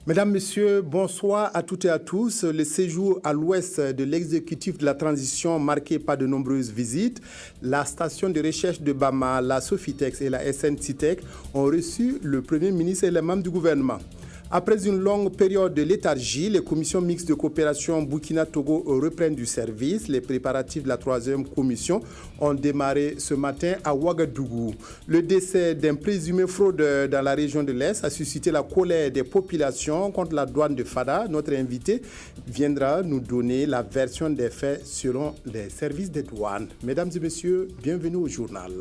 Mesdames, Messieurs, bonsoir à toutes et à tous. Le séjour à l'ouest de l'exécutif de la transition marqué par de nombreuses visites, la station de recherche de Bama, la Sofitex et la SNCITEC ont reçu le Premier ministre et les membres du gouvernement. Après une longue période de léthargie, les commissions mixtes de coopération Burkina-Togo reprennent du service. Les préparatifs de la troisième commission ont démarré ce matin à Ouagadougou. Le décès d'un présumé fraudeur dans la région de l'Est a suscité la colère des populations contre la douane de Fada. Notre invité viendra nous donner la version des faits selon les services des douanes. Mesdames et messieurs, bienvenue au journal.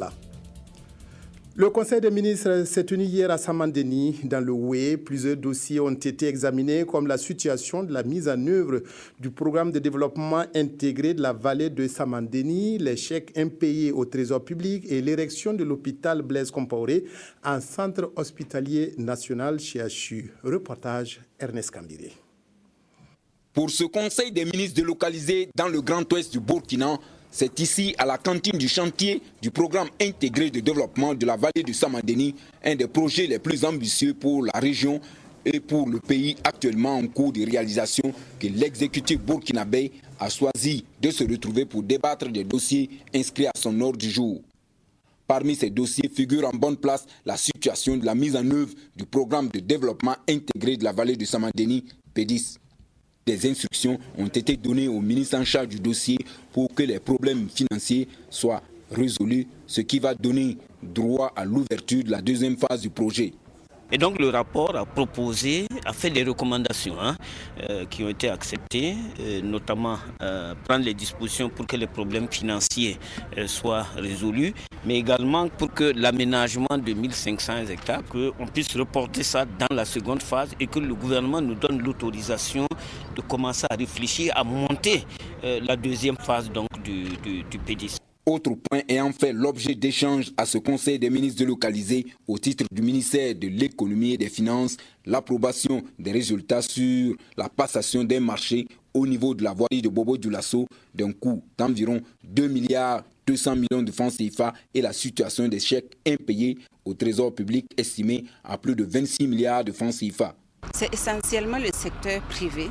Le Conseil des ministres s'est tenu hier à Samandeni, dans le Houé. Plusieurs dossiers ont été examinés, comme la situation de la mise en œuvre du programme de développement intégré de la vallée de Samandeni, les chèques impayés au Trésor public et l'érection de l'hôpital Blaise Compaoré en centre hospitalier national CHU. Reportage Ernest Kambiré. Pour ce Conseil des ministres délocalisé dans le Grand Ouest du Burkina, c'est ici, à la cantine du chantier du programme intégré de développement de la vallée du Samandeni, un des projets les plus ambitieux pour la région et pour le pays actuellement en cours de réalisation, que l'exécutif burkinabé a choisi de se retrouver pour débattre des dossiers inscrits à son ordre du jour. Parmi ces dossiers figure en bonne place la situation de la mise en œuvre du programme de développement intégré de la vallée du Samandeni, PEDIS. Des instructions ont été données au ministre en charge du dossier pour que les problèmes financiers soient résolus, ce qui va donner droit à l'ouverture de la deuxième phase du projet. Et donc le rapport a fait des recommandations qui ont été acceptées, notamment prendre les dispositions pour que les problèmes financiers soient résolus, mais également pour que l'aménagement de 1500 hectares, qu'on puisse reporter ça dans la seconde phase et que le gouvernement nous donne l'autorisation de commencer à réfléchir à monter la deuxième phase donc, du PEDIS. Autre point ayant fait l'objet d'échanges à ce Conseil des ministres délocalisés au titre du ministère de l'économie et des finances, l'approbation des résultats sur la passation d'un marché au niveau de la voirie de Bobo-Dioulasso d'un coût d'environ 2 milliards 200 millions de francs CFA et la situation des chèques impayés au trésor public estimé à plus de 26 milliards de francs CFA. C'est essentiellement le secteur privé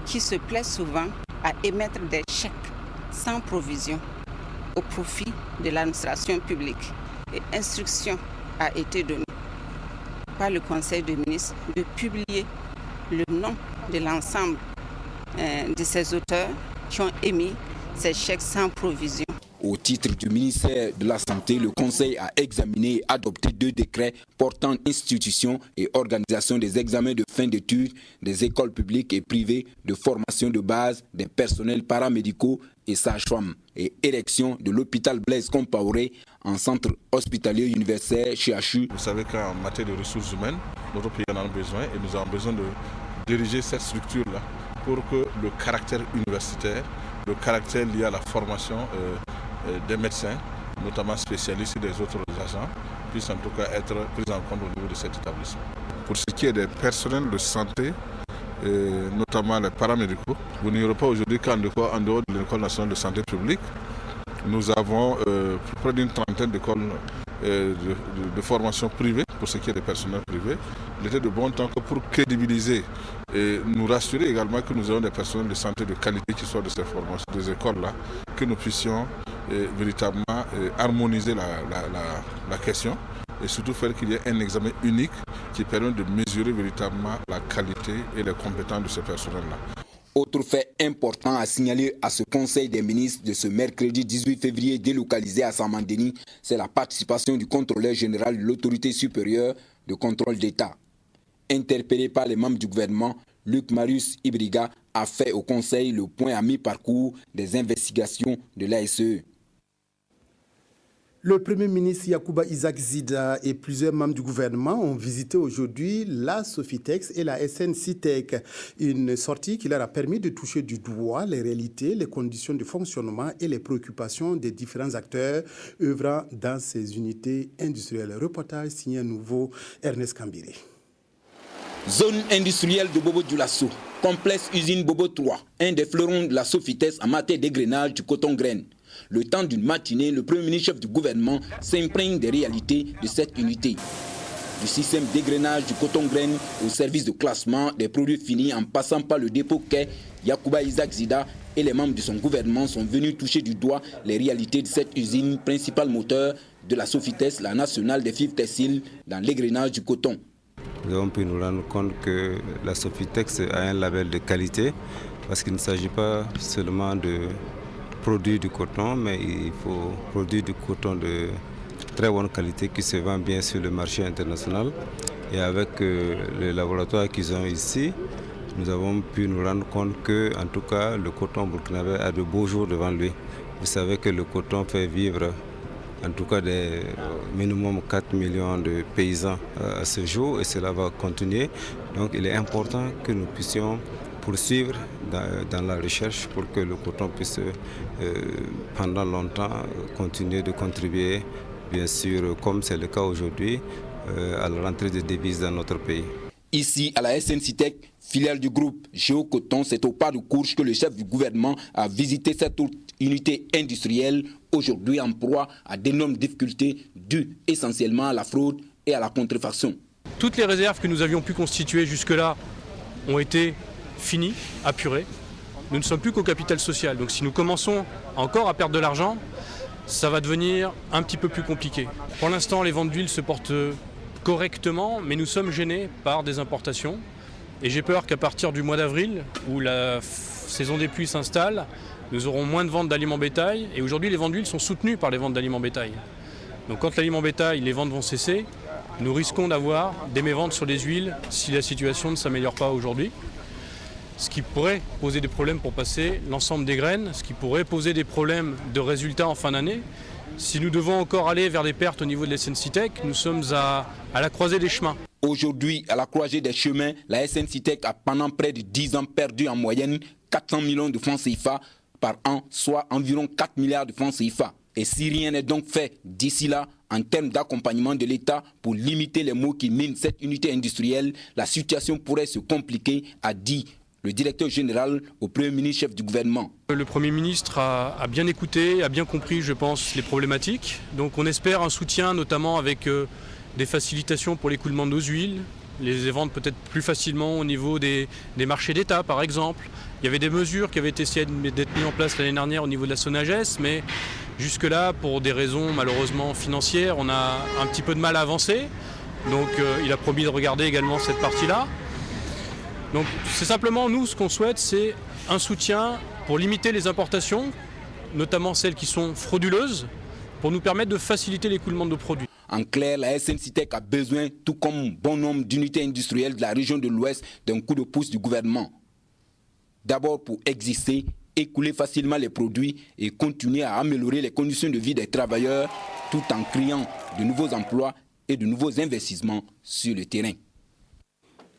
qui se plaît souvent à émettre des chèques sans provision au profit de l'administration publique. Et instruction a été donnée par le Conseil des ministres de publier le nom de l'ensemble de ces auteurs qui ont émis ces chèques sans provision. Au titre du ministère de la Santé, le Conseil a examiné et adopté 2 décrets portant institution et organisation des examens de fin d'études des écoles publiques et privées de formation de base des personnels paramédicaux et sages-femmes et érection de l'hôpital Blaise Compaoré en centre hospitalier universel CHU. Vous savez qu'en matière de ressources humaines, notre pays en a besoin et nous avons besoin de diriger cette structure-là pour que le caractère universitaire, le caractère lié à la formation des médecins, notamment spécialistes et des autres agents, puissent en tout cas être pris en compte au niveau de cet établissement. Pour ce qui est des personnels de santé, notamment les paramédicaux, vous n'irez pas aujourd'hui qu'en dehors de l'École nationale de santé publique. Nous avons près d'une trentaine d'écoles de formation privée, pour ce qui est des personnels privés. Il était de bon temps que pour crédibiliser et nous rassurer également que nous avons des personnels de santé de qualité qui sortent de ces formations, des écoles-là, que nous puissions véritablement harmoniser la question et surtout faire qu'il y ait un examen unique qui permet de mesurer véritablement la qualité et les compétences de ces personnels-là. Autre fait important à signaler à ce Conseil des ministres de ce mercredi 18 février délocalisé à Samandeni, c'est la participation du contrôleur général de l'autorité supérieure de contrôle d'État. Interpellé par les membres du gouvernement, Luc Marius Ibriga a fait au Conseil le point à mi-parcours des investigations de l'ASE. Le Premier ministre Yacouba Isaac Zida et plusieurs membres du gouvernement ont visité aujourd'hui la Sofitex et la SNCITEC. Une sortie qui leur a permis de toucher du doigt les réalités, les conditions de fonctionnement et les préoccupations des différents acteurs œuvrant dans ces unités industrielles. Reportage signé à nouveau Ernest Kambiré. Zone industrielle de Bobo-Dioulasso, complexe usine Bobo 3, un des fleurons de la Sofitex en matière d'égrenage du coton-graine. Le temps d'une matinée, le Premier ministre chef du gouvernement s'imprègne des réalités de cette unité. du système d'égrainage du coton graine au service de classement des produits finis en passant par le dépôt quai, Yacouba Isaac Zida et les membres de son gouvernement sont venus toucher du doigt les réalités de cette usine, principal moteur de la Sofitex, la nationale des fibres textiles, dans l'égrainage du coton. Nous avons pu nous rendre compte que la Sofitex a un label de qualité parce qu'il ne s'agit pas seulement de produire du coton, mais il faut produire du coton de très bonne qualité qui se vend bien sur le marché international. Et avec le laboratoire qu'ils ont ici, nous avons pu nous rendre compte que, en tout cas, le coton burkinabé a de beaux jours devant lui. Vous savez que le coton fait vivre en tout cas des minimum 4 millions de paysans à ce jour et cela va continuer. Donc il est important que nous puissions poursuivre dans la recherche pour que le coton puisse pendant longtemps continuer de contribuer, bien sûr, comme c'est le cas aujourd'hui, à la rentrée des devises dans notre pays. Ici, à la SNCITEC, filiale du groupe Géocoton, c'est au pas de course que le chef du gouvernement a visité cette unité industrielle, aujourd'hui en proie à d'énormes difficultés dues essentiellement à la fraude et à la contrefaçon. Toutes les réserves que nous avions pu constituer jusque-là ont été finies, apurées. Nous ne sommes plus qu'au capital social. Donc si nous commençons encore à perdre de l'argent, ça va devenir un petit peu plus compliqué. Pour l'instant, les ventes d'huile se portent correctement, mais nous sommes gênés par des importations. Et j'ai peur qu'à partir du mois d'avril, où la saison des pluies s'installe, nous aurons moins de ventes d'aliments bétail. Et aujourd'hui, les ventes d'huile sont soutenues par les ventes d'aliments bétail. Donc quand l'aliment bétail, les ventes vont cesser, nous risquons d'avoir des méventes sur les huiles si la situation ne s'améliore pas aujourd'hui. Ce qui pourrait poser des problèmes pour passer l'ensemble des graines, ce qui pourrait poser des problèmes de résultats en fin d'année. Si nous devons encore aller vers des pertes au niveau de la SNCITEC, nous sommes à la croisée des chemins. Aujourd'hui, à la croisée des chemins, la SNCITEC a pendant près de 10 ans perdu en moyenne 400 millions de francs CFA par an, soit environ 4 milliards de francs CFA. Et si rien n'est donc fait d'ici là, en termes d'accompagnement de l'État pour limiter les maux qui minent cette unité industrielle, la situation pourrait se compliquer, a dit le directeur général au Premier ministre, chef du gouvernement. Le Premier ministre a bien écouté, a bien compris, je pense, les problématiques. Donc on espère un soutien, notamment avec des facilitations pour l'écoulement de nos huiles, les vendre peut-être plus facilement au niveau des marchés d'État, par exemple. Il y avait des mesures qui avaient essayé d'être mises en place l'année dernière au niveau de la SONAGES, mais jusque-là, pour des raisons malheureusement financières, on a un petit peu de mal à avancer. Donc il a promis de regarder également cette partie-là. Donc c'est simplement, nous, ce qu'on souhaite, c'est un soutien pour limiter les importations, notamment celles qui sont frauduleuses, pour nous permettre de faciliter l'écoulement de nos produits. En clair, la SNCITEC a besoin, tout comme bon nombre d'unités industrielles de la région de l'Ouest, d'un coup de pouce du gouvernement. D'abord pour exister, écouler facilement les produits et continuer à améliorer les conditions de vie des travailleurs, tout en créant de nouveaux emplois et de nouveaux investissements sur le terrain.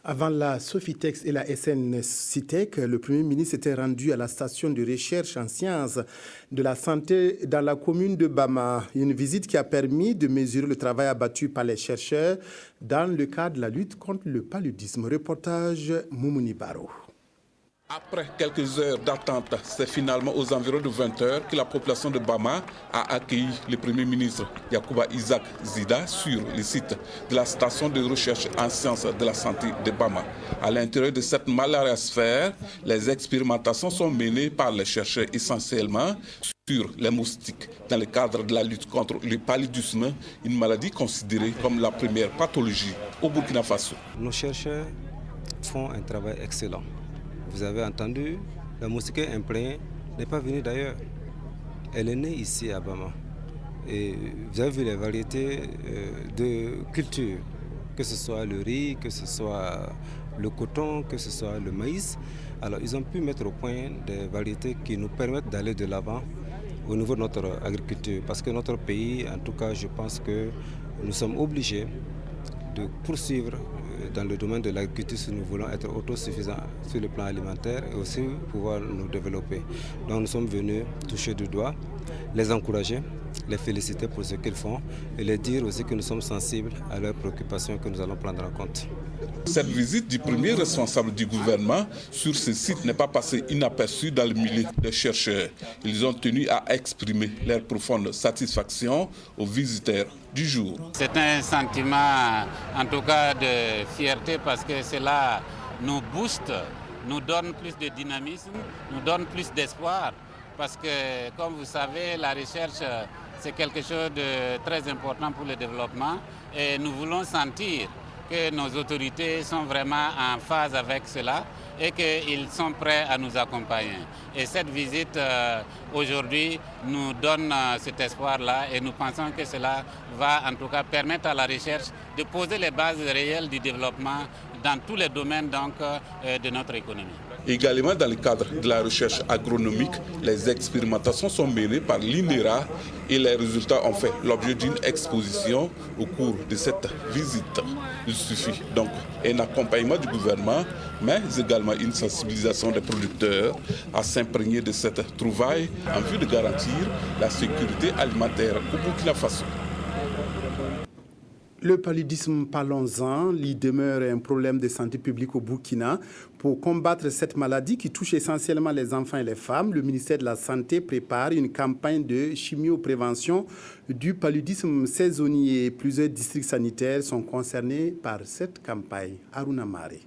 Avant la Sofitex et la SNCITEC, le Premier ministre était rendu à la station de recherche en sciences de la santé dans la commune de Bama. Une visite qui a permis de mesurer le travail abattu par les chercheurs dans le cadre de la lutte contre le paludisme. Reportage Moumouni Baro. Après quelques heures d'attente, c'est finalement aux environs de 20 heures que la population de Bama a accueilli le Premier ministre Yacouba Isaac Zida sur le site de la station de recherche en sciences de la santé de Bama. À l'intérieur de cette malariosphère, les expérimentations sont menées par les chercheurs essentiellement sur les moustiques dans le cadre de la lutte contre le paludisme, une maladie considérée comme la première pathologie au Burkina Faso. Nos chercheurs font un travail excellent. Vous avez entendu, la moustique imprégnée n'est pas venue d'ailleurs. Elle est née ici à Bama. Et vous avez vu les variétés de culture, que ce soit le riz, que ce soit le coton, que ce soit le maïs. Alors ils ont pu mettre au point des variétés qui nous permettent d'aller de l'avant au niveau de notre agriculture. Parce que notre pays, en tout cas, je pense que nous sommes obligés de poursuivre dans le domaine de l'agriculture si nous voulons être autosuffisants sur le plan alimentaire et aussi pouvoir nous développer. Donc nous sommes venus toucher du doigt les encourager, les féliciter pour ce qu'ils font et les dire aussi que nous sommes sensibles à leurs préoccupations que nous allons prendre en compte. Cette visite du premier responsable du gouvernement sur ce site n'est pas passée inaperçue dans le milieu des chercheurs. Ils ont tenu à exprimer leur profonde satisfaction aux visiteurs du jour. C'est un sentiment en tout cas de fierté parce que cela nous booste, nous donne plus de dynamisme, nous donne plus d'espoir. Parce que, comme vous savez, la recherche, c'est quelque chose de très important pour le développement et nous voulons sentir que nos autorités sont vraiment en phase avec cela et qu'ils sont prêts à nous accompagner. Et cette visite aujourd'hui nous donne cet espoir-là et nous pensons que cela va en tout cas permettre à la recherche de poser les bases réelles du développement dans tous les domaines donc, de notre économie. Également dans le cadre de la recherche agronomique, les expérimentations sont menées par l'INERA et les résultats ont fait l'objet d'une exposition au cours de cette visite. Il suffit donc un accompagnement du gouvernement, mais également une sensibilisation des producteurs à s'imprégner de cette trouvaille en vue de garantir la sécurité alimentaire au Burkina Faso. Le paludisme, parlons-en, il demeure un problème de santé publique au Burkina. Pour combattre cette maladie qui touche essentiellement les enfants et les femmes, le ministère de la Santé prépare une campagne de chimioprévention du paludisme saisonnier. Plusieurs districts sanitaires sont concernés par cette campagne. Aruna Mare.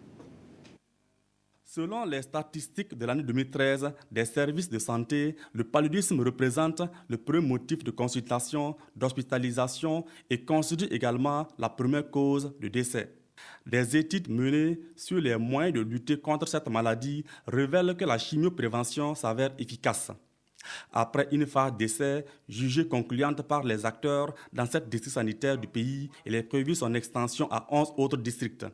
Selon les statistiques de l'année 2013 des services de santé, le paludisme représente le premier motif de consultation, d'hospitalisation et constitue également la première cause de décès. Des études menées sur les moyens de lutter contre cette maladie révèlent que la chimioprévention s'avère efficace. Après une phase d'essai jugée concluante par les acteurs dans 7 districts sanitaires du pays, il est prévu son extension à 11 autres districts.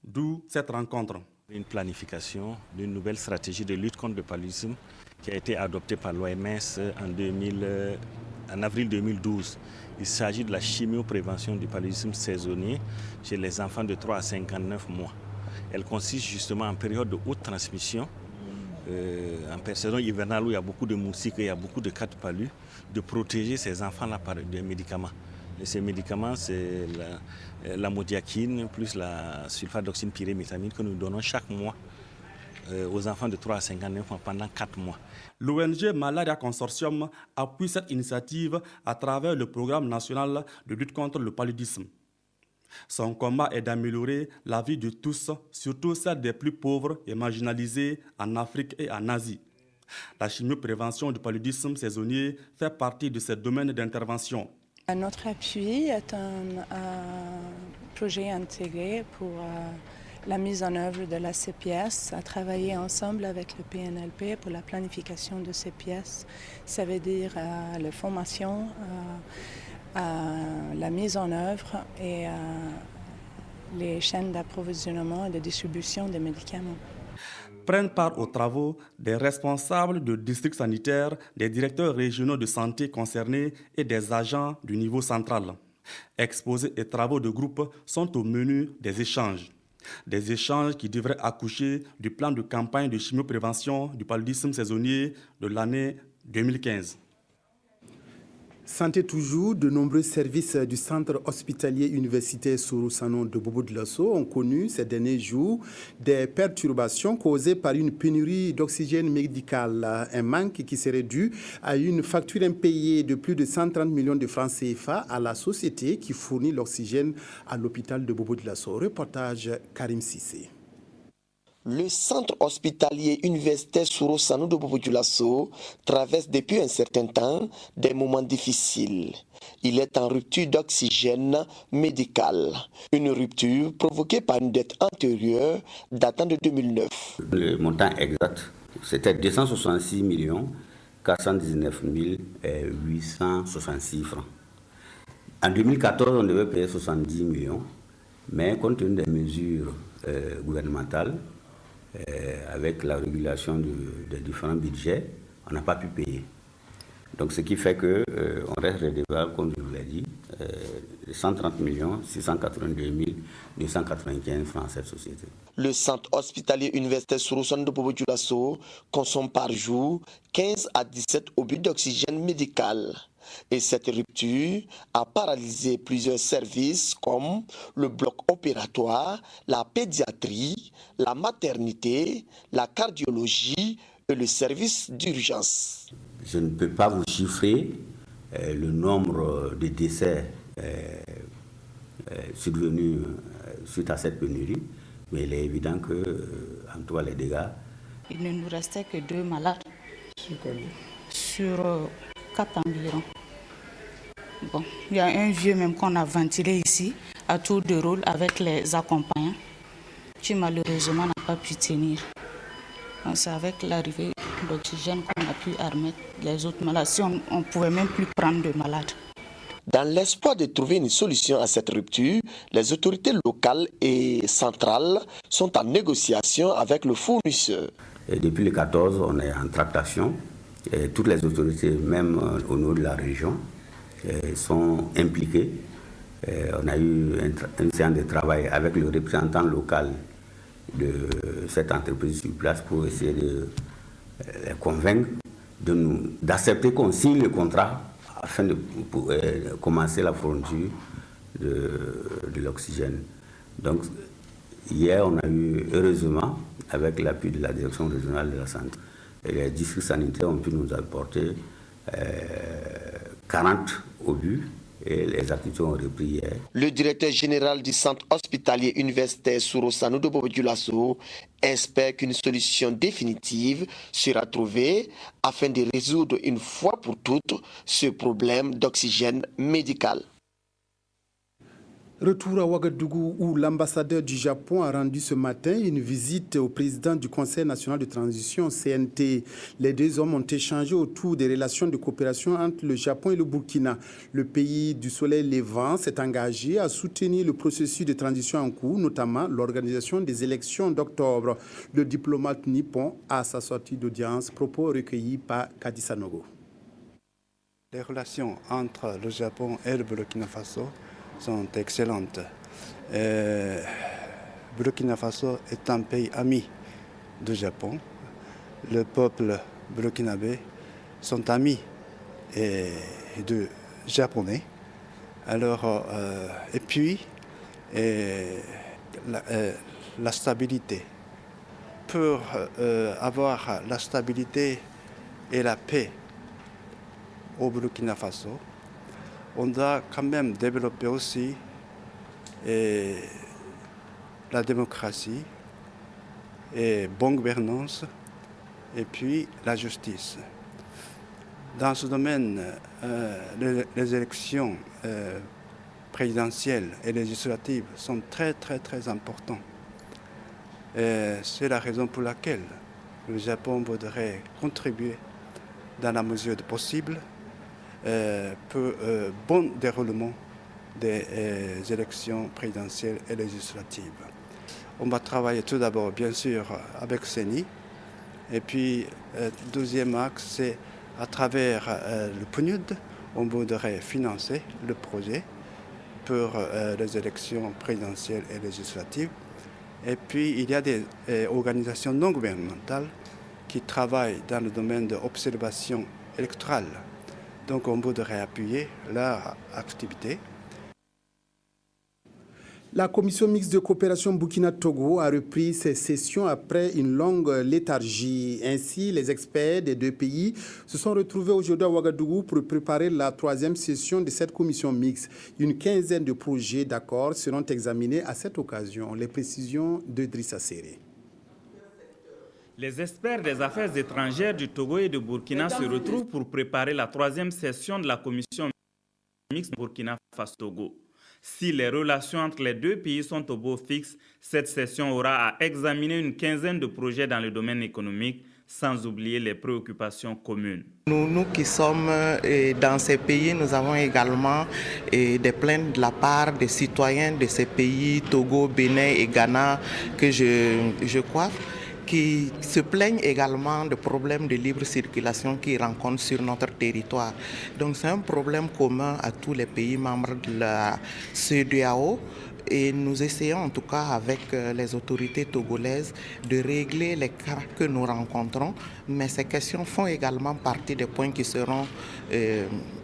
D'où cette rencontre. Une planification d'une nouvelle stratégie de lutte contre le paludisme qui a été adoptée par l'OMS en avril 2012. Il s'agit de la chimioprévention du paludisme saisonnier chez les enfants de 3 à 59 mois. Elle consiste justement en période de haute transmission, en saison hivernale où il y a beaucoup de moustiques et il y a beaucoup de cas de palud, de protéger ces enfants-là par des médicaments. Et ces médicaments, c'est l'amodiaquine plus la sulfadoxine pyrimétamine que nous donnons chaque mois aux enfants de 3 à 59 ans pendant 4 mois. L'ONG Malaria Consortium appuie cette initiative à travers le programme national de lutte contre le paludisme. Son combat est d'améliorer la vie de tous, surtout celle des plus pauvres et marginalisés en Afrique et en Asie. La chimioprévention du paludisme saisonnier fait partie de ces domaines d'intervention. Notre appui est un projet intégré pour la mise en œuvre de la CPS, à travailler ensemble avec le PNLP pour la planification de ces pièces. Ça veut dire la formation, la mise en œuvre et les chaînes d'approvisionnement et de distribution des médicaments. Prennent part aux travaux des responsables de districts sanitaires, des directeurs régionaux de santé concernés et des agents du niveau central. Exposés et travaux de groupe sont au menu des échanges. Des échanges qui devraient accoucher du plan de campagne de chimioprévention du paludisme saisonnier de l'année 2015. Santé toujours, de nombreux services du centre hospitalier universitaire Sorosano de Bobo-Dioulasso ont connu ces derniers jours des perturbations causées par une pénurie d'oxygène médical, un manque qui serait dû à une facture impayée de plus de 130 millions de francs CFA à la société qui fournit l'oxygène à l'hôpital de Bobo-Dioulasso. Reportage Karim Sissé. Le centre hospitalier universitaire Sorosano de Bobo-Dioulasso traverse depuis un certain temps des moments difficiles. Il est en rupture d'oxygène médical. Une rupture provoquée par une dette antérieure datant de 2009. Le montant exact, c'était 266 419 866 francs. En 2014, on devait payer 70 millions, mais compte tenu des mesures gouvernementales, avec la régulation des différents budgets, on n'a pas pu payer. Donc ce qui fait qu'on reste redevable, comme je vous l'ai dit, 130 682 295 francs à cette société. Le centre hospitalier universitaire Sorosan de Bobo-Dioulasso consomme par jour 15 à 17 obus d'oxygène médical. Et cette rupture a paralysé plusieurs services comme le bloc opératoire, la pédiatrie, la maternité, la cardiologie et le service d'urgence. Je ne peux pas vous chiffrer le nombre de décès survenus suite à cette pénurie, mais il est évident que, en tout cas, les dégâts... Il ne nous restait que 2 malades sur 4 environ. Bon, il y a un vieux même qu'on a ventilé ici, à tour de rôle avec les accompagnants, qui malheureusement n'a pas pu tenir. C'est avec l'arrivée d'oxygène qu'on a pu admettre les autres malades. Si on ne pouvait même plus prendre de malades. Dans l'espoir de trouver une solution à cette rupture, les autorités locales et centrales sont en négociation avec le fournisseur. Et depuis le 14, on est en tractation. Et toutes les autorités, même au niveau de la région, sont impliquées. Et on a eu une séance de travail avec le représentant local de cette entreprise sur place pour essayer de les convaincre d'accepter qu'on signe le contrat afin de commencer la fourniture de l'oxygène. Donc hier, on a eu, heureusement, avec l'appui de la direction régionale de la santé, et les districts sanitaires ont pu nous apporter 40 obus. Et les activités ont repris hier. Le directeur général du centre hospitalier universitaire Sorosan de Bobo-Dioulasso espère qu'une solution définitive sera trouvée afin de résoudre une fois pour toutes ce problème d'oxygène médical. Retour à Ouagadougou où l'ambassadeur du Japon a rendu ce matin une visite au président du Conseil national de transition, CNT. Les deux hommes ont échangé autour des relations de coopération entre le Japon et le Burkina. Le pays du soleil levant s'est engagé à soutenir le processus de transition en cours, notamment l'organisation des élections d'octobre. Le diplomate nippon à sa sortie d'audience, propos recueillis par Kadi Sanogo. Les relations entre le Japon et le Burkina Faso sont excellentes. Burkina Faso est un pays ami du Japon. Le peuple burkinabé sont amis de Japonais. Alors, et puis, la stabilité. Pour avoir la stabilité et la paix au Burkina Faso, on doit quand même développer aussi la démocratie, et bonne gouvernance, et puis la justice. Dans ce domaine, les élections présidentielles et législatives sont très importantes. C'est la raison pour laquelle le Japon voudrait contribuer dans la mesure du possible pour bon déroulement des élections présidentielles et législatives. On va travailler tout d'abord, bien sûr, avec CENI. Et puis, deuxième axe, c'est à travers le PNUD, on voudrait financer le projet pour les élections présidentielles et législatives. Et puis, il y a des organisations non gouvernementales qui travaillent dans le domaine de l'observation électorale. Donc, on voudrait appuyer leur activité. La commission mixte de coopération Burkina-Togo a repris ses sessions après une longue léthargie. Ainsi, les experts des deux pays se sont retrouvés aujourd'hui à Ouagadougou pour préparer la troisième session de cette commission mixte. Une quinzaine de projets d'accords seront examinés à cette occasion. Les précisions de Drissa Séré. Les experts des affaires étrangères du Togo et du Burkina se retrouvent pour préparer la troisième session de la commission mixte Burkina Faso-Togo. Si les relations entre les deux pays sont au beau fixe, cette session aura à examiner une quinzaine de projets dans le domaine économique, sans oublier les préoccupations communes. Nous qui sommes dans ces pays, nous avons également des plaintes de la part des citoyens de ces pays, Togo, Bénin et Ghana, que je crois. qui se plaignent également de problèmes de libre circulation qu'ils rencontrent sur notre territoire. Donc c'est un problème commun à tous les pays membres de la CEDEAO. Et nous essayons en tout cas avec les autorités togolaises de régler les cas que nous rencontrons. Mais ces questions font également partie des points qui seront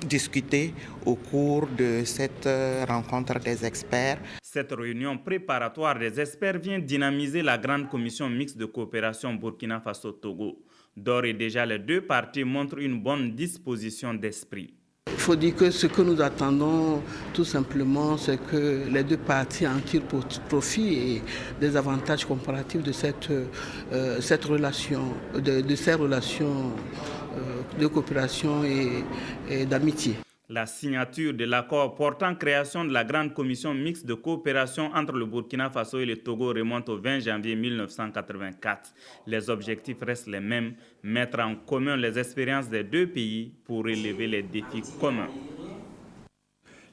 discutés au cours de cette rencontre des experts. Cette réunion préparatoire des experts vient dynamiser la grande commission mixte de coopération Burkina Faso-Togo. D'ores et déjà, les deux parties montrent une bonne disposition d'esprit. Il faut dire que ce que nous attendons tout simplement, c'est que les deux parties en tirent profit et des avantages comparatifs de cette relation, de ces relations de coopération et d'amitié. La signature de l'accord portant création de la grande commission mixte de coopération entre le Burkina Faso et le Togo remonte au 20 janvier 1984. Les objectifs restent les mêmes, mettre en commun les expériences des deux pays pour relever les défis communs.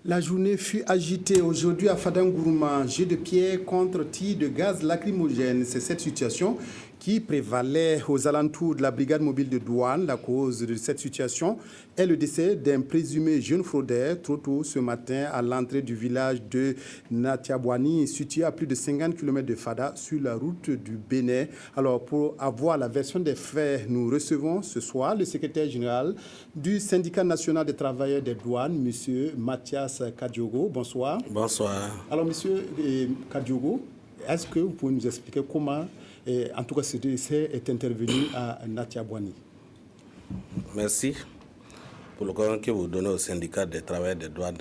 La journée fut agitée aujourd'hui à Fadangourouma. Jet de pierre contre tir de gaz lacrymogène. C'est cette situation qui prévalait aux alentours de la brigade mobile de douane. La cause de cette situation est le décès d'un présumé jeune fraudeur trop tôt ce matin à l'entrée du village de Natiabouani, situé à plus de 50 km de Fada sur la route du Bénin. Alors, pour avoir la version des faits, nous recevons ce soir le secrétaire général du syndicat national des travailleurs des douanes, M. Mathias Kadiogo. Bonsoir. Bonsoir. Alors, M. Kadiogo, est-ce que vous pouvez nous expliquer comment en tout cas, ce décès est intervenu à Natiabouani? Merci pour le temps que vous donnez au syndicat des travailleurs des douanes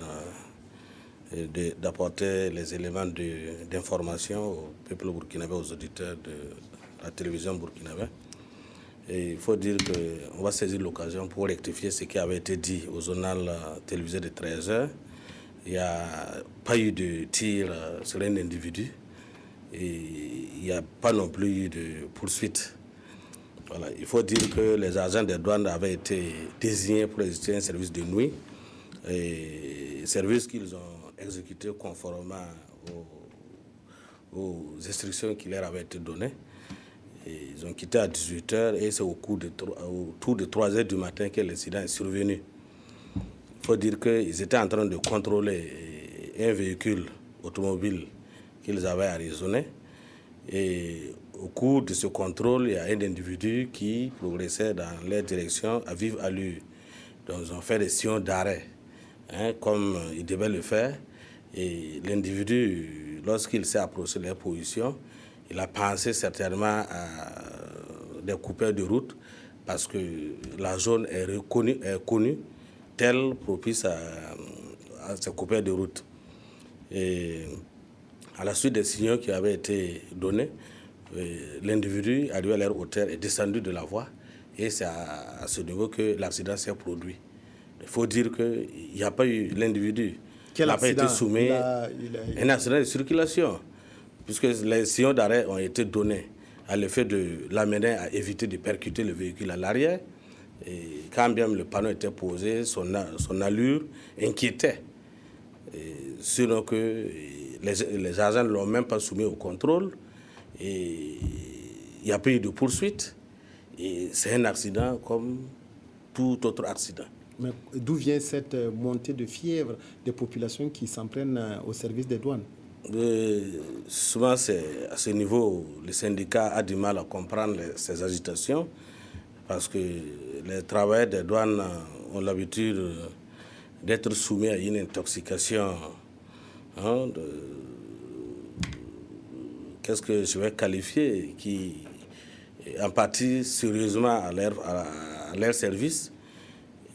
d'apporter les éléments d'information au peuple burkinabé, aux auditeurs de la télévision burkinabé. Et il faut dire qu'on va saisir l'occasion pour rectifier ce qui avait été dit au journal télévisé de 13h. Il n'y a pas eu de tir sur un individu. Et il n'y a pas non plus eu de poursuite. Voilà. Il faut dire que les agents des douanes avaient été désignés pour exécuter un service de nuit, et service qu'ils ont exécuté conformément aux instructions qui leur avaient été données. Et ils ont quitté à 18h et c'est autour de 3h du matin que l'incident est survenu. Il faut dire qu'ils étaient en train de contrôler un véhicule automobile qu'ils avaient arraisonné. Et au cours de ce contrôle, il y a un individu qui progressait dans leur direction à vive allure. Donc ils ont fait des signaux d'arrêt, comme ils devaient le faire. Et l'individu, lorsqu'il s'est approché de leur position, il a pensé certainement à des coupeurs de route parce que la zone est connue telle propice à ces coupeurs de route. Et à la suite des signaux qui avaient été donnés, l'individu, arrivé à leur hauteur, est descendu de la voie et c'est à ce niveau que l'accident s'est produit. Il faut dire qu'il n'y a pas eu l'individu qui n'a pas été soumis à un accident de circulation, puisque les signaux d'arrêt ont été donnés à l'effet de l'amener à éviter de percuter le véhicule à l'arrière. Et quand bien le panneau était posé, son allure inquiétait. Sinon que les agents ne l'ont même pas soumis au contrôle et il n'y a pas eu de poursuite. Et c'est un accident comme tout autre accident. Mais d'où vient cette montée de fièvre des populations qui s'en prennent au service des douanes? Souvent, c'est à ce niveau où le syndicat a du mal à comprendre ces agitations parce que les travailleurs des douanes ont l'habitude d'être soumis à une intoxication. Qu'est-ce que je vais qualifier, qui en partie sérieusement à leur service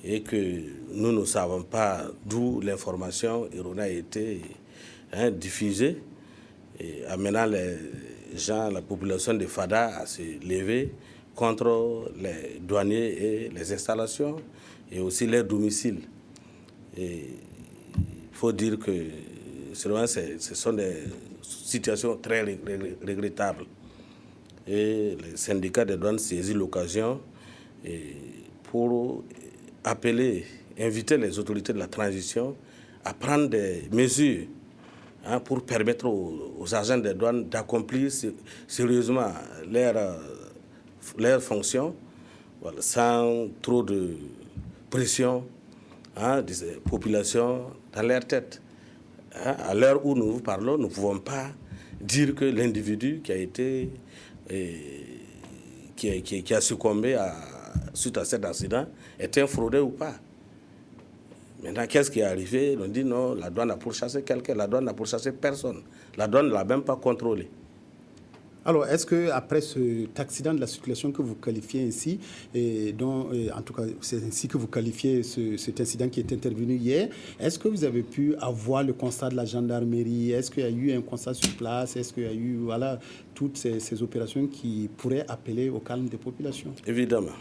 et que nous ne savons pas d'où l'information erronée a été diffusée, et amenant les gens, la population de Fada à se lever contre les douaniers et les installations et aussi leurs domiciles. Et il faut dire que ce sont des situations très regrettables. Et les syndicats des douanes saisissent l'occasion pour inviter les autorités de la transition à prendre des mesures pour permettre aux agents des douanes d'accomplir sérieusement leur leurs fonctions, voilà, sans trop de pression des populations dans leur tête. À l'heure où nous vous parlons, nous ne pouvons pas dire que l'individu qui a été qui a succombé suite à cet accident est un fraudeur ou pas. Maintenant, qu'est-ce qui est arrivé? On dit non, la douane a pourchassé quelqu'un, la douane n'a pourchassé personne. La douane ne l'a même pas contrôlé. Alors, est-ce qu'après cet accident de la circulation que vous qualifiez ainsi, en tout cas, c'est ainsi que vous qualifiez cet incident qui est intervenu hier, est-ce que vous avez pu avoir le constat de la gendarmerie? Est-ce qu'il y a eu un constat sur place? Est-ce qu'il y a eu toutes ces opérations qui pourraient appeler au calme des populations? Évidemment.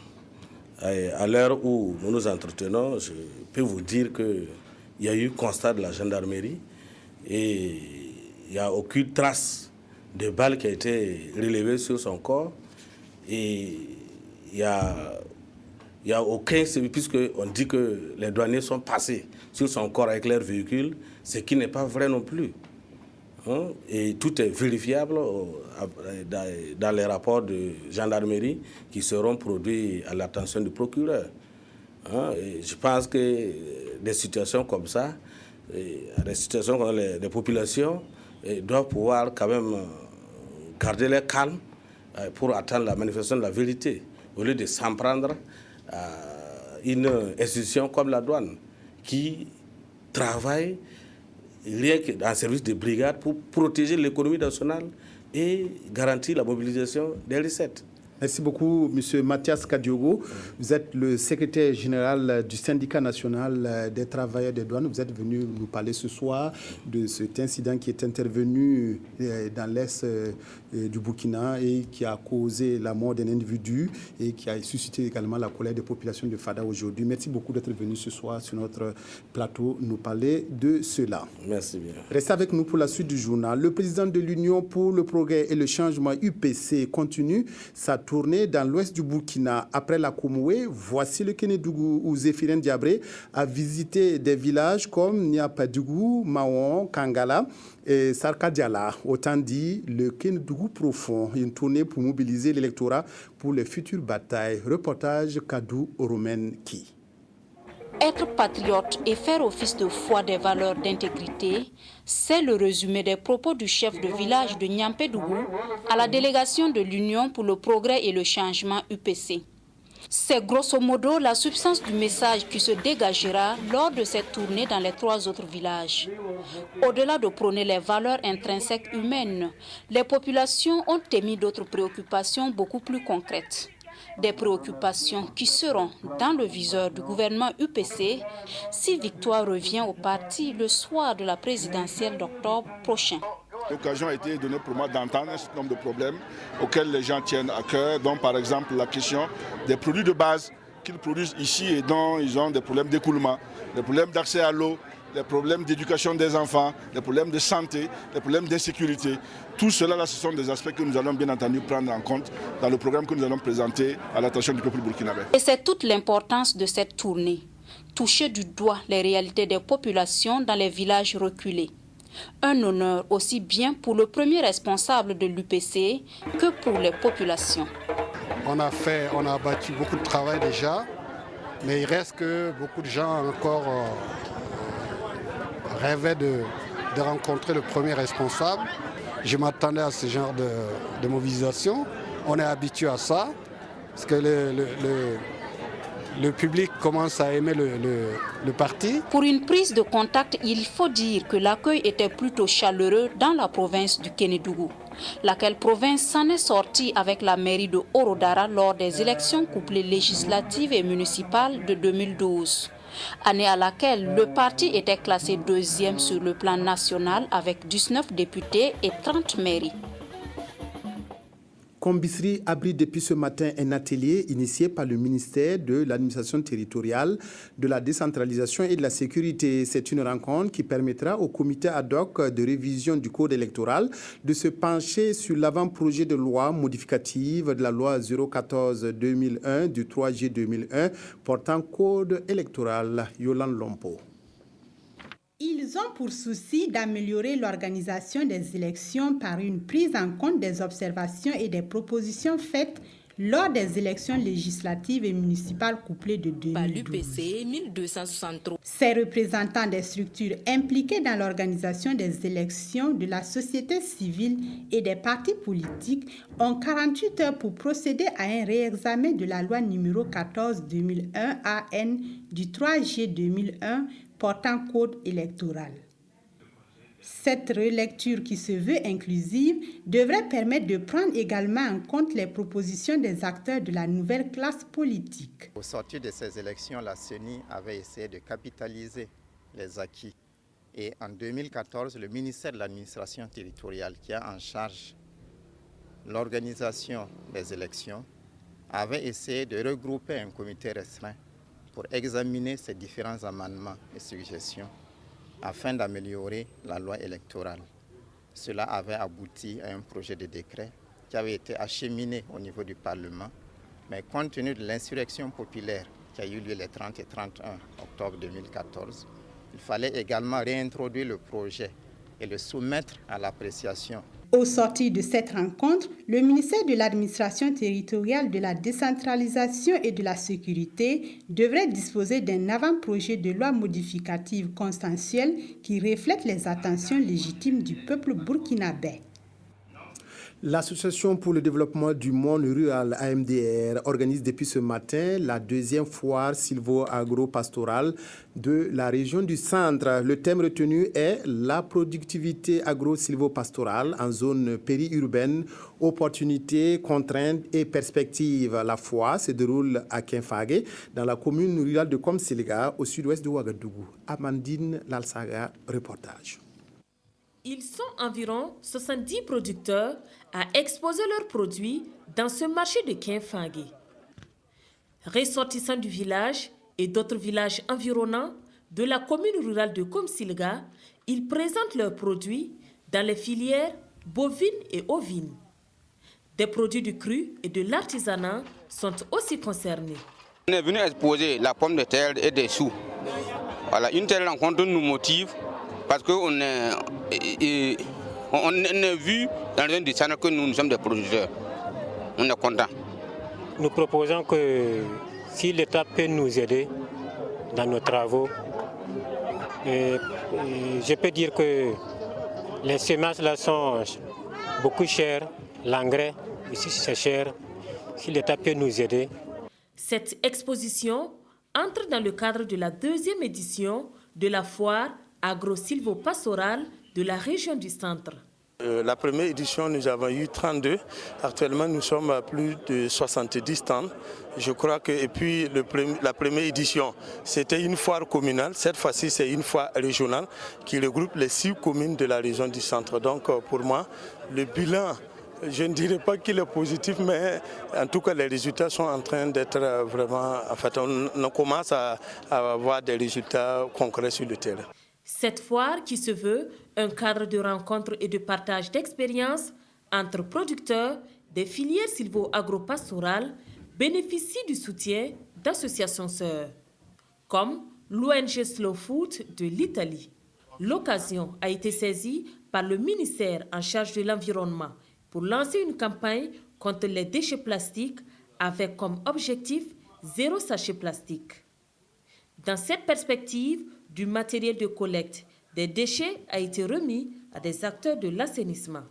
À l'heure où nous nous entretenons, je peux vous dire qu'il y a eu constat de la gendarmerie et il n'y a aucune trace de balles qui a été relevée sur son corps. Et il n'y a aucun, puisqu'on dit que les douaniers sont passés sur son corps avec leur véhicule, ce qui n'est pas vrai non plus. Et tout est vérifiable dans les rapports de gendarmerie qui seront produits à l'attention du procureur. Et je pense que des situations comme ça, des situations comme les populations doivent pouvoir quand même garder leur calme pour attendre la manifestation de la vérité, au lieu de s'en prendre à une institution comme la douane qui travaille rien que dans un service de brigade pour protéger l'économie nationale et garantir la mobilisation des recettes. Merci beaucoup, M. Mathias Kadiogo. Vous êtes le secrétaire général du syndicat national des travailleurs des douanes. Vous êtes venu nous parler ce soir de cet incident qui est intervenu dans l'est du Burkina et qui a causé la mort d'un individu et qui a suscité également la colère des populations de Fada aujourd'hui. Merci beaucoup d'être venu ce soir sur notre plateau nous parler de cela. Merci bien. Restez avec nous pour la suite du journal. Le président de l'Union pour le progrès et le changement UPC continue sa tournée dans l'ouest du Burkina. Après la Komoué, voici le Kénédougou où Zéphirin Diabré a visité des villages comme Niapadougou, Maon, Kangala et Sarkadiala. Autant dit, le Kénédougou profond, une tournée pour mobiliser l'électorat pour les futures batailles. Reportage Kadou Oromen Ki. Être patriote et faire office de foi des valeurs d'intégrité, c'est le résumé des propos du chef de village de Niampédougou à la délégation de l'Union pour le progrès et le changement UPC. C'est grosso modo la substance du message qui se dégagera lors de cette tournée dans les 3 autres villages. Au-delà de prôner les valeurs intrinsèques humaines, les populations ont émis d'autres préoccupations beaucoup plus concrètes. Des préoccupations qui seront dans le viseur du gouvernement UPC si victoire revient au parti le soir de la présidentielle d'octobre prochain. L'occasion a été donnée pour moi d'entendre un certain nombre de problèmes auxquels les gens tiennent à cœur, dont par exemple la question des produits de base qu'ils produisent ici et dont ils ont des problèmes d'écoulement, des problèmes d'accès à l'eau, des problèmes d'éducation des enfants, des problèmes de santé, des problèmes d'insécurité. Tout cela, là, ce sont des aspects que nous allons bien entendu prendre en compte dans le programme que nous allons présenter à l'attention du peuple burkinabé. Et c'est toute l'importance de cette tournée. Toucher du doigt les réalités des populations dans les villages reculés. Un honneur aussi bien pour le premier responsable de l'UPC que pour les populations. On a abattu beaucoup de travail déjà, mais il reste que beaucoup de gens encore rêvaient de rencontrer le premier responsable. Je m'attendais à ce genre de mobilisation. On est habitué à ça, parce que le public commence à aimer le parti. Pour une prise de contact, il faut dire que l'accueil était plutôt chaleureux dans la province du Kénédougou. Laquelle province s'en est sortie avec la mairie de Orodara lors des élections couplées législatives et municipales de 2012. Année à laquelle le parti était classé 2e sur le plan national avec 19 députés et 30 mairies. Kombisri abrite depuis ce matin un atelier initié par le ministère de l'administration territoriale, de la décentralisation et de la sécurité. C'est une rencontre qui permettra au comité ad hoc de révision du code électoral de se pencher sur l'avant-projet de loi modificative de la loi 014-2001 du 3 juillet 2001 portant code électoral. Yolande Lompo. Ils ont pour souci d'améliorer l'organisation des élections par une prise en compte des observations et des propositions faites lors des élections législatives et municipales couplées de 2012. Ces représentants des structures impliquées dans l'organisation des élections, de la société civile et des partis politiques ont 48 heures pour procéder à un réexamen de la loi numéro 14/2001 AN du 3 juillet 2001 portant code électoral. Cette relecture qui se veut inclusive devrait permettre de prendre également en compte les propositions des acteurs de la nouvelle classe politique. Au sortir de ces élections, la CENI avait essayé de capitaliser les acquis. Et en 2014, le ministère de l'administration territoriale qui a en charge l'organisation des élections avait essayé de regrouper un comité restreint pour examiner ces différents amendements et suggestions afin d'améliorer la loi électorale. Cela avait abouti à un projet de décret qui avait été acheminé au niveau du Parlement, mais compte tenu de l'insurrection populaire qui a eu lieu les 30 et 31 octobre 2014, il fallait également réintroduire le projet et le soumettre à l'appréciation. Au sortir de cette rencontre, le ministère de l'Administration territoriale, de la décentralisation et de la sécurité devrait disposer d'un avant-projet de loi modificative consensuelle qui reflète les attentions légitimes du peuple burkinabé. L'Association pour le développement du monde rural, AMDR, organise depuis ce matin la deuxième foire sylvo-agro-pastorale de la région du Centre. Le thème retenu est la productivité agro-sylvo-pastorale en zone périurbaine, opportunités, contraintes et perspectives. La foire se déroule à Kinfagé, dans la commune rurale de Komsilga, au sud-ouest de Ouagadougou. Amandine Lalsaga, reportage. Ils sont environ 70 producteurs à exposer leurs produits dans ce marché de Kinfagé. Ressortissants du village et d'autres villages environnants de la commune rurale de Komsilga, ils présentent leurs produits dans les filières bovines et ovines. Des produits du cru et de l'artisanat sont aussi concernés. On est venu exposer la pomme de terre et des choux. Voilà, une telle rencontre nous motive. Parce qu'on est vu dans le du Centre que nous sommes des producteurs. On est contents. Nous proposons que si l'État peut nous aider dans nos travaux, je peux dire que les semences là sont beaucoup chères, l'engrais ici c'est cher. Si l'État peut nous aider. Cette exposition entre dans le cadre de la deuxième édition de la foire agro-sylvo-pastorale de la région du Centre. La première édition, nous avons eu 32. Actuellement, nous sommes à plus de 70 stands. Je crois que, et puis la première édition, c'était une foire communale. Cette fois-ci, c'est une foire régionale qui regroupe les 6 communes de la région du Centre. Donc, pour moi, le bilan, je ne dirais pas qu'il est positif, mais en tout cas, les résultats sont en train d'être vraiment... En fait, on commence à avoir des résultats concrets sur le terrain. Cette foire qui se veut un cadre de rencontre et de partage d'expériences entre producteurs des filières sylvo-agro-pastorales bénéficie du soutien d'associations sœurs, comme l'ONG Slow Food de l'Italie. L'occasion a été saisie par le ministère en charge de l'environnement pour lancer une campagne contre les déchets plastiques avec comme objectif 0 sachet plastique. Dans cette perspective, du matériel de collecte des déchets a été remis à des acteurs de l'assainissement.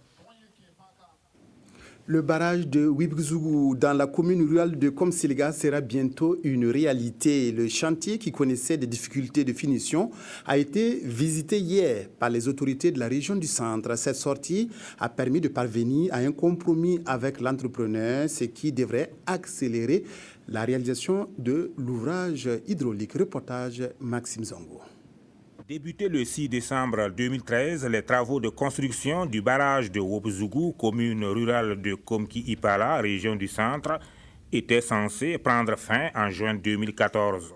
Le barrage de Wibzougou dans la commune rurale de Komsilga sera bientôt une réalité. Le chantier qui connaissait des difficultés de finition a été visité hier par les autorités de la région du Centre. Cette sortie a permis de parvenir à un compromis avec l'entrepreneur, ce qui devrait accélérer la réalisation de l'ouvrage hydraulique. Reportage Maxime Zongo. Débuté le 6 décembre 2013, les travaux de construction du barrage de Wibzougou, commune rurale de Komki-Ipala, région du Centre, étaient censés prendre fin en juin 2014,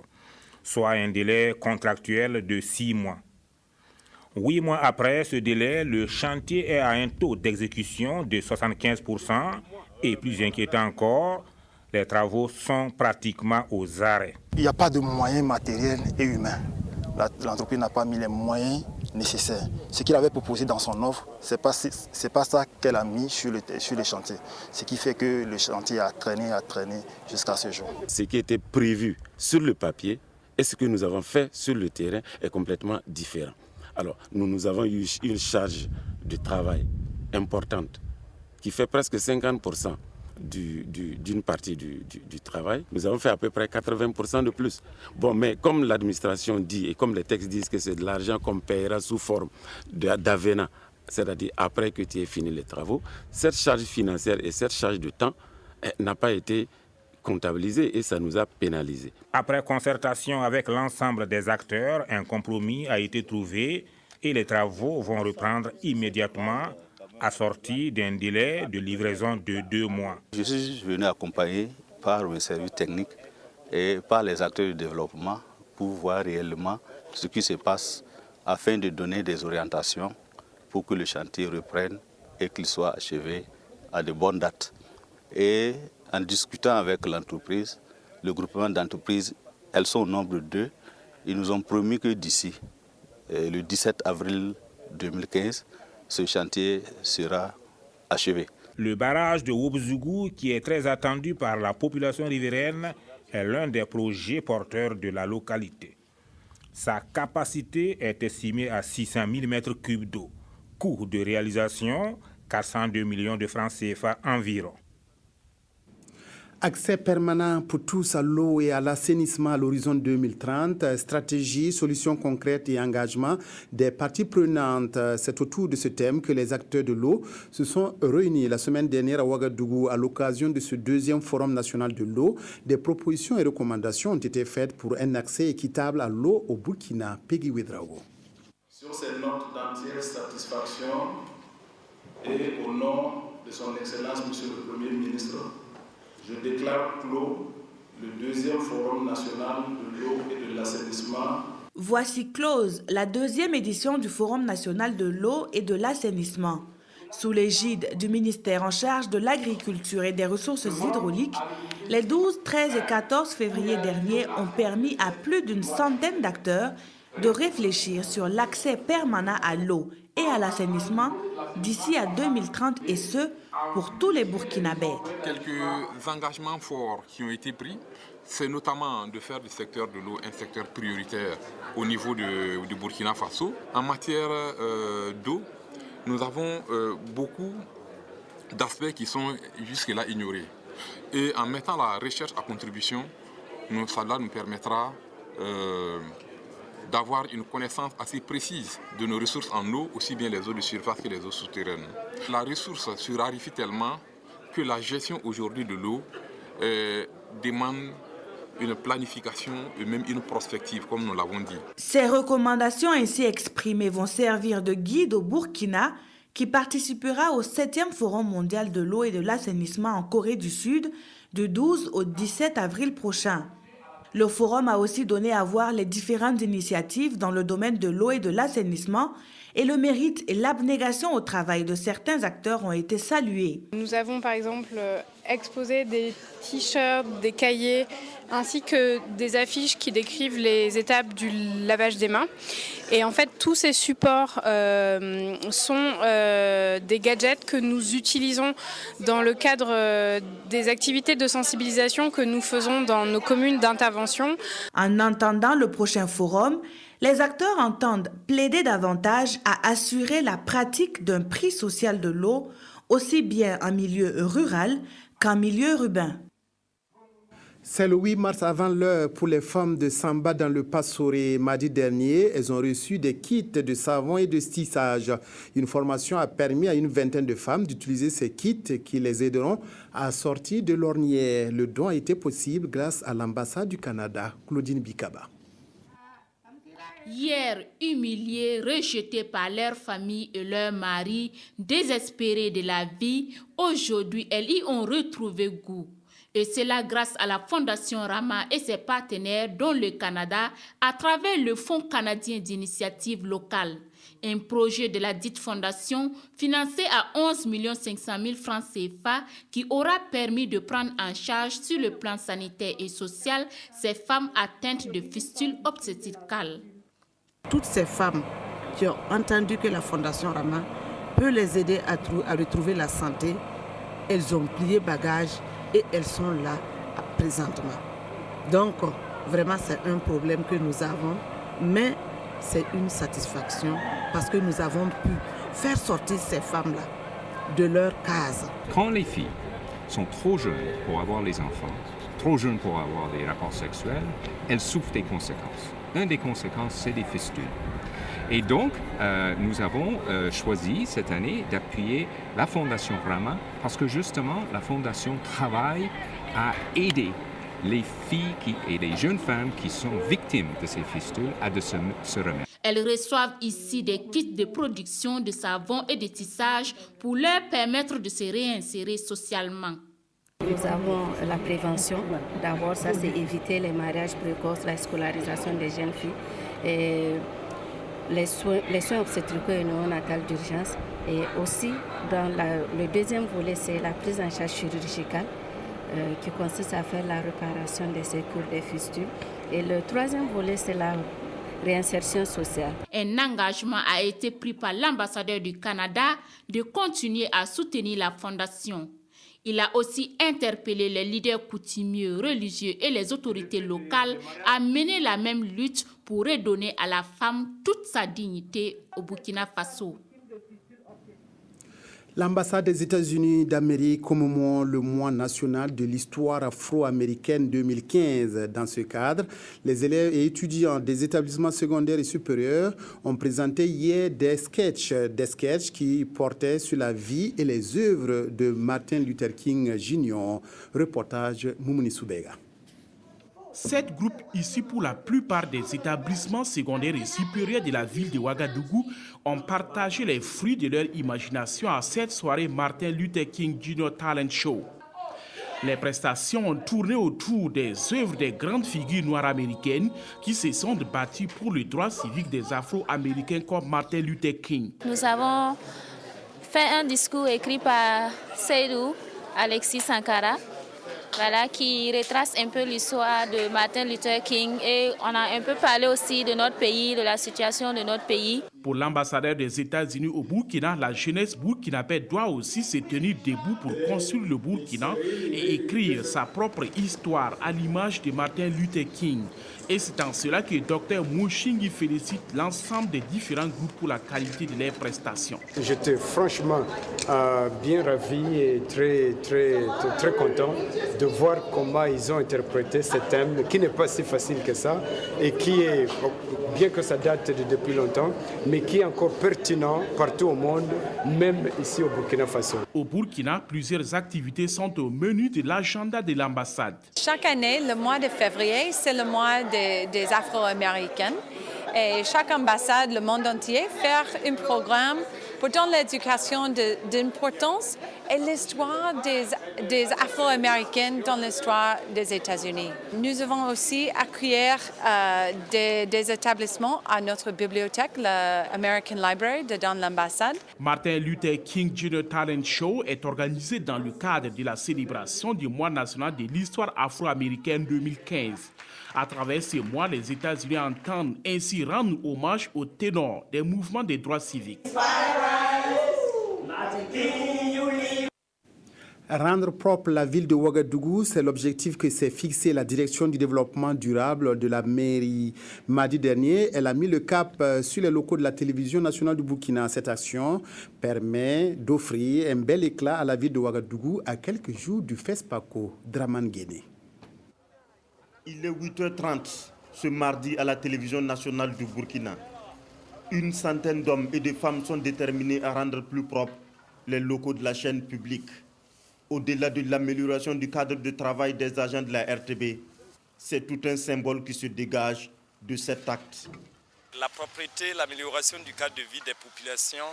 soit un délai contractuel de 6 mois. 8 mois après ce délai, le chantier est à un taux d'exécution de 75% et plus inquiétant encore, les travaux sont pratiquement aux arrêts. Il n'y a pas de moyens matériels et humains. L'entreprise n'a pas mis les moyens nécessaires. Ce qu'il avait proposé dans son offre, ce n'est pas ça qu'elle a mis sur le chantier. Ce qui fait que le chantier a traîné jusqu'à ce jour. Ce qui était prévu sur le papier et ce que nous avons fait sur le terrain est complètement différent. Alors, nous avons eu une charge de travail importante qui fait presque 50% d'une partie du travail. Nous avons fait à peu près 80% de plus. Bon, mais comme l'administration dit et comme les textes disent que c'est de l'argent qu'on paiera sous forme d'avenant, c'est-à-dire après que tu aies fini les travaux, cette charge financière et cette charge de temps n'a pas été comptabilisée et ça nous a pénalisés. Après concertation avec l'ensemble des acteurs, un compromis a été trouvé et les travaux vont reprendre immédiatement, assorti d'un délai de livraison de 2 mois. Je suis venu accompagné par mes services techniques et par les acteurs du développement pour voir réellement ce qui se passe afin de donner des orientations pour que le chantier reprenne et qu'il soit achevé à de bonnes dates. Et en discutant avec l'entreprise, le groupement d'entreprises, elles sont au nombre de 2, ils nous ont promis que d'ici le 17 avril 2015, ce chantier sera achevé. Le barrage de Wopzougou, qui est très attendu par la population riveraine, est l'un des projets porteurs de la localité. Sa capacité est estimée à 600 000 m3 d'eau. Coût de réalisation, 402 millions de francs CFA environ. Accès permanent pour tous à l'eau et à l'assainissement à l'horizon 2030, stratégie, solutions concrètes et engagement des parties prenantes. C'est autour de ce thème que les acteurs de l'eau se sont réunis la semaine dernière à Ouagadougou à l'occasion de ce 2e Forum national de l'eau. Des propositions et recommandations ont été faites pour un accès équitable à l'eau au Burkina. Peggy Ouedraogo. Sur ces notes d'entière satisfaction et au nom de son Excellence, Monsieur le Premier ministre, je déclare clos le 2e Forum national de l'eau et de l'assainissement. Voici close la 2e édition du Forum national de l'eau et de l'assainissement. Sous l'égide du ministère en charge de l'agriculture et des ressources hydrauliques, les 12, 13 et 14 février dernier ont permis à plus d'une centaine d'acteurs de réfléchir sur l'accès permanent à l'eau et à l'assainissement d'ici à 2030 et ce, pour tous les Burkinabés. Quelques engagements forts qui ont été pris, c'est notamment de faire du secteur de l'eau un secteur prioritaire au niveau du Burkina Faso. En matière d'eau, nous avons beaucoup d'aspects qui sont jusque-là ignorés. Et en mettant la recherche à contribution, cela nous permettra d'avoir une connaissance assez précise de nos ressources en eau, aussi bien les eaux de surface que les eaux souterraines. La ressource se raréfie tellement que la gestion aujourd'hui de l'eau demande une planification et même une prospective, comme nous l'avons dit. Ces recommandations ainsi exprimées vont servir de guide au Burkina, qui participera au 7e Forum mondial de l'eau et de l'assainissement en Corée du Sud, du 12 au 17 avril prochain. Le forum a aussi donné à voir les différentes initiatives dans le domaine de l'eau et de l'assainissement et le mérite et l'abnégation au travail de certains acteurs ont été salués. Nous avons par exemple exposé des t-shirts, des cahiers ainsi que des affiches qui décrivent les étapes du lavage des mains. Et en fait, tous ces supports sont des gadgets que nous utilisons dans le cadre des activités de sensibilisation que nous faisons dans nos communes d'intervention. En attendant le prochain forum, les acteurs entendent plaider davantage à assurer la pratique d'un prix social de l'eau, aussi bien en milieu rural qu'en milieu urbain. C'est le 8 mars avant l'heure pour les femmes de Samba dans le Passoré. Mardi dernier, elles ont reçu des kits de savon et de tissage. Une formation a permis à une vingtaine de femmes d'utiliser ces kits qui les aideront à sortir de l'ornière. Le don a été possible grâce à l'ambassade du Canada. Claudine Bikaba. Hier, humiliées, rejetées par leur famille et leur mari, désespérées de la vie, aujourd'hui, elles y ont retrouvé goût. Et c'est là grâce à la Fondation Rama et ses partenaires, dont le Canada, à travers le Fonds canadien d'initiative locale. Un projet de la dite fondation financé à 11 500 000 francs CFA qui aura permis de prendre en charge sur le plan sanitaire et social ces femmes atteintes de fistules obstétricales. Toutes ces femmes qui ont entendu que la Fondation Rama peut les aider à retrouver la santé, elles ont plié bagage et elles sont là présentement. Donc, vraiment, c'est un problème que nous avons, mais c'est une satisfaction parce que nous avons pu faire sortir ces femmes-là de leur case. Quand les filles sont trop jeunes pour avoir les enfants, trop jeunes pour avoir des rapports sexuels, elles souffrent des conséquences. Une des conséquences, c'est des fistules. Et donc, nous avons choisi cette année d'appuyer la Fondation Rama parce que justement, la Fondation travaille à aider les filles et les jeunes femmes qui sont victimes de ces fistules à se remettre. Elles reçoivent ici des kits de production de savon et de tissage pour leur permettre de se réinsérer socialement. Nous avons la prévention. D'abord, ça c'est éviter les mariages précoces, la scolarisation des jeunes filles, et les soins obstétricaux et néonatales d'urgence. Et aussi, dans le deuxième volet, c'est la prise en charge chirurgicale qui consiste à faire la réparation des séquelles des fistules. Et le troisième volet, c'est la réinsertion sociale. Un engagement a été pris par l'ambassadeur du Canada de continuer à soutenir la fondation. Il a aussi interpellé les leaders coutumiers, religieux et les autorités locales à mener la même lutte pour redonner à la femme toute sa dignité au Burkina Faso. L'ambassade des États-Unis d'Amérique commémore le mois national de l'histoire afro-américaine 2015. Dans ce cadre, les élèves et étudiants des établissements secondaires et supérieurs ont présenté hier des sketchs qui portaient sur la vie et les œuvres de Martin Luther King Jr. Reportage Moumouni Soubega. 7 groupes issus pour la plupart des établissements secondaires et supérieurs de la ville de Ouagadougou ont partagé les fruits de leur imagination à cette soirée Martin Luther King Jr. Talent Show. Les prestations ont tourné autour des œuvres des grandes figures noires américaines qui se sont battues pour le droit civique des Afro-Américains comme Martin Luther King. Nous avons fait un discours écrit par Seydou Alexis Sankara, qui retrace un peu l'histoire de Martin Luther King, et on a un peu parlé aussi de notre pays, de la situation de notre pays. Pour l'ambassadeur des États-Unis au Burkina, la jeunesse burkinabé doit aussi se tenir debout pour construire le Burkina et écrire sa propre histoire à l'image de Martin Luther King. Et c'est en cela que Dr Mouchingi félicite l'ensemble des différents groupes pour la qualité de leurs prestations. J'étais franchement bien ravi et très content de voir comment ils ont interprété ce thème qui n'est pas si facile que ça et qui est, bien que ça date depuis longtemps, mais qui est encore pertinent partout au monde, même ici au Burkina Faso. Au Burkina, plusieurs activités sont au menu de l'agenda de l'ambassade. Chaque année, le mois de février, c'est le mois des Afro-Américains. Et chaque ambassade, le monde entier, fait un programme pour donner l'éducation d'importance et l'histoire des Afro-Américains dans l'histoire des États-Unis. Nous avons aussi accueillir des établissements à notre bibliothèque, l'American Library, dans l'ambassade. Martin Luther King Jr. Talent Show est organisé dans le cadre de la célébration du mois national de l'histoire afro-américaine 2015. À travers ces mois, les États-Unis entendent ainsi rendre hommage aux ténors des mouvements des droits civiques. Rendre propre la ville de Ouagadougou, c'est l'objectif que s'est fixé la direction du développement durable de la mairie. Mardi dernier, elle a mis le cap sur les locaux de la télévision nationale du Burkina. Cette action permet d'offrir un bel éclat à la ville de Ouagadougou à quelques jours du FESPACO. Draman Guéné. Il est 8h30 ce mardi à la télévision nationale du Burkina. Une centaine d'hommes et de femmes sont déterminés à rendre plus propres les locaux de la chaîne publique. Au-delà de l'amélioration du cadre de travail des agents de la RTB, c'est tout un symbole qui se dégage de cet acte. La propreté, l'amélioration du cadre de vie des populations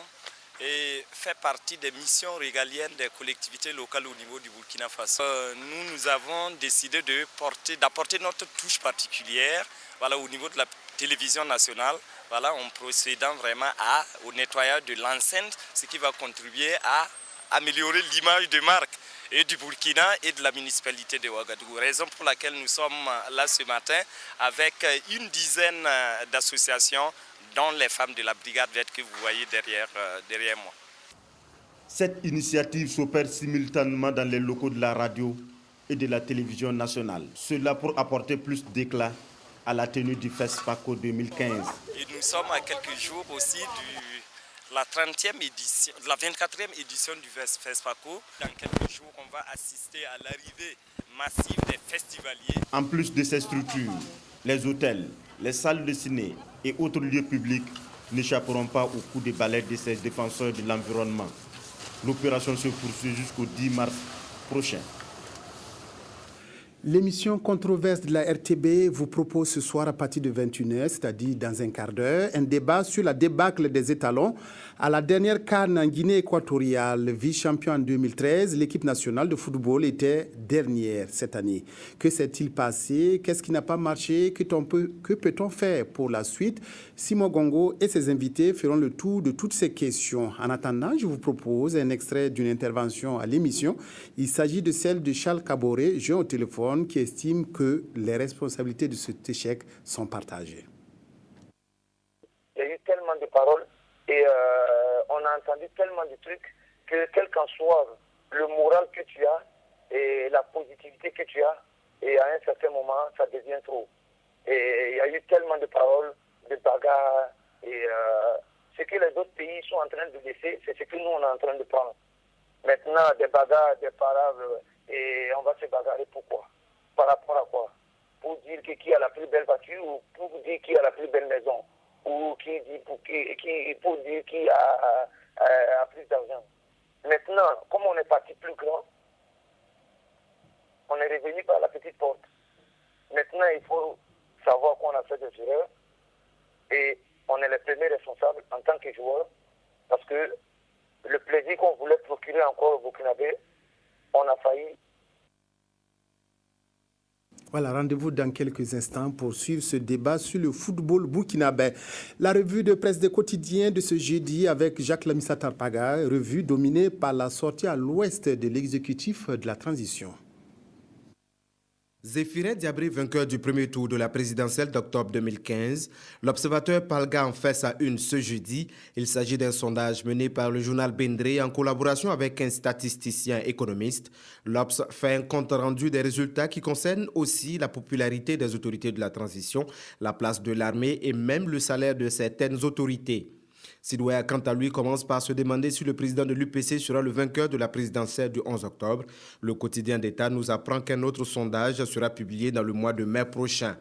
fait partie des missions régaliennes des collectivités locales au niveau du Burkina Faso. Nous avons décidé d'apporter notre touche particulière au niveau de la télévision nationale, en procédant vraiment au nettoyage de l'enceinte, ce qui va contribuer à améliorer l'image de marque et du Burkina et de la municipalité de Ouagadougou. Raison pour laquelle nous sommes là ce matin avec une dizaine d'associations, dont les femmes de la brigade verte que vous voyez derrière moi. Cette initiative s'opère simultanément dans les locaux de la radio et de la télévision nationale. Cela pour apporter plus d'éclat à la tenue du FESPACO 2015. Et nous sommes à quelques jours aussi de la 30e édition, de la 24e édition du FESPACO. Dans quelques jours, on va assister à l'arrivée massive des festivaliers. En plus de ces structures, les hôtels, les salles de ciné et autres lieux publics n'échapperont pas au coup de balai de ces défenseurs de l'environnement. L'opération se poursuit jusqu'au 10 mars prochain. L'émission Controverse de la RTB vous propose ce soir à partir de 21h, c'est-à-dire dans un quart d'heure, un débat sur la débâcle des étalons. À la dernière CAN en Guinée équatoriale, vice-champion en 2013, l'équipe nationale de football était dernière cette année. Que s'est-il passé? Qu'est-ce qui n'a pas marché? Que peut-on faire pour la suite? Simon Gongo et ses invités feront le tour de toutes ces questions. En attendant, je vous propose un extrait d'une intervention à l'émission. Il s'agit de celle de Charles Caboret, jeune au téléphone, qui estime que les responsabilités de cet échec sont partagées. Il y a eu tellement de paroles et on a entendu tellement de trucs que quel qu'en soit le moral que tu as et la positivité que tu as, et à un certain moment, ça devient trop. Et il y a eu tellement de paroles, de bagarres, et ce que les autres pays sont en train de laisser, c'est ce que nous, on est en train de prendre. Maintenant, des bagarres, des parables, et on va se bagarrer pourquoi? Par rapport à quoi? Pour dire qui a la plus belle voiture ou pour dire qui a la pour dire qui a plus d'argent. Maintenant, comme on est parti plus grand, on est revenu par la petite porte. Maintenant, il faut savoir qu'on a fait des erreurs et on est les premiers responsables en tant que joueurs parce que le plaisir qu'on voulait procurer encore au Burkinabé, on a failli. Voilà, rendez-vous dans quelques instants pour suivre ce débat sur le football burkinabé. La revue de presse des quotidiens de ce jeudi avec Jacques Lamissa Tarpaga, revue dominée par la sortie à l'ouest de l'exécutif de la transition. Zéphirin Diabré, vainqueur du premier tour de la présidentielle d'octobre 2015, l'observateur Palga en fait sa une ce jeudi. Il s'agit d'un sondage mené par le journal Bendré en collaboration avec un statisticien économiste. L'Obs fait un compte rendu des résultats qui concernent aussi la popularité des autorités de la transition, la place de l'armée et même le salaire de certaines autorités. Sidouaya, quant à lui, commence par se demander si le président de l'UPC sera le vainqueur de la présidentielle du 11 octobre. Le quotidien d'État nous apprend qu'un autre sondage sera publié dans le mois de mai prochain.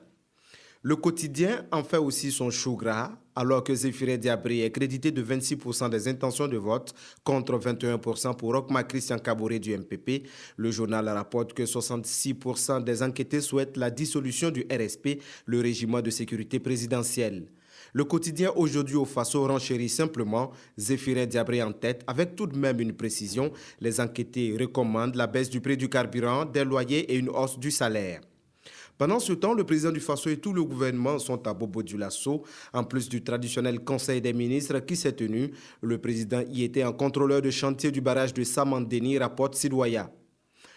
Le quotidien en fait aussi son chou gras, alors que Zéphirin Diabré est crédité de 26% des intentions de vote contre 21% pour Okma Christian Caboret du MPP. Le journal rapporte que 66% des enquêtés souhaitent la dissolution du RSP, le régiment de sécurité présidentielle. Le quotidien Aujourd'hui au Faso renchérit simplement Zéphirin Diabré en tête avec tout de même une précision. Les enquêtés recommandent la baisse du prix du carburant, des loyers et une hausse du salaire. Pendant ce temps, le président du Faso et tout le gouvernement sont à Bobo Dioulasso. En plus du traditionnel conseil des ministres qui s'est tenu, le président y était en contrôleur de chantier du barrage de Samandeni, rapporte Sidouaya.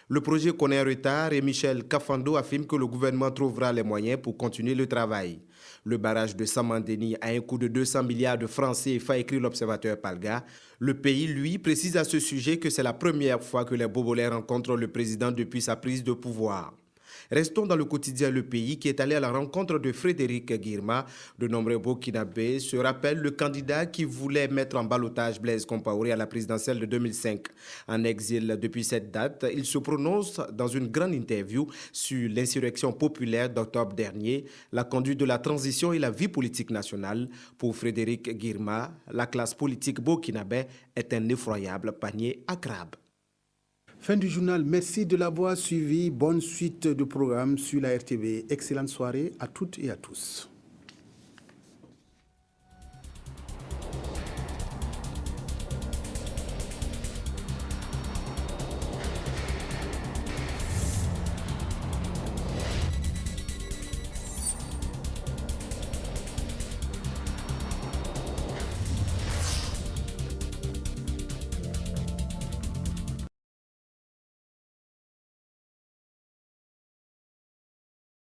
Le projet connaît un retard et Michel Kafando affirme que le gouvernement trouvera les moyens pour continuer le travail. Le barrage de Samandeni a un coût de 200 milliards de francs CFA, écrit l'observateur Palga. Le pays, lui, précise à ce sujet que c'est la première fois que les Bobolais rencontrent le président depuis sa prise de pouvoir. Restons dans le quotidien Le Pays qui est allé à la rencontre de Frédéric Guirma. De nombreux Burkinabés se rappellent le candidat qui voulait mettre en ballottage Blaise Compaoré à la présidentielle de 2005. En exil depuis cette date, il se prononce dans une grande interview sur l'insurrection populaire d'octobre dernier, la conduite de la transition et la vie politique nationale. Pour Frédéric Guirma, la classe politique burkinabé est un effroyable panier à crabes. Fin du journal, merci de l'avoir suivi. Bonne suite de programme sur la RTB. Excellente soirée à toutes et à tous.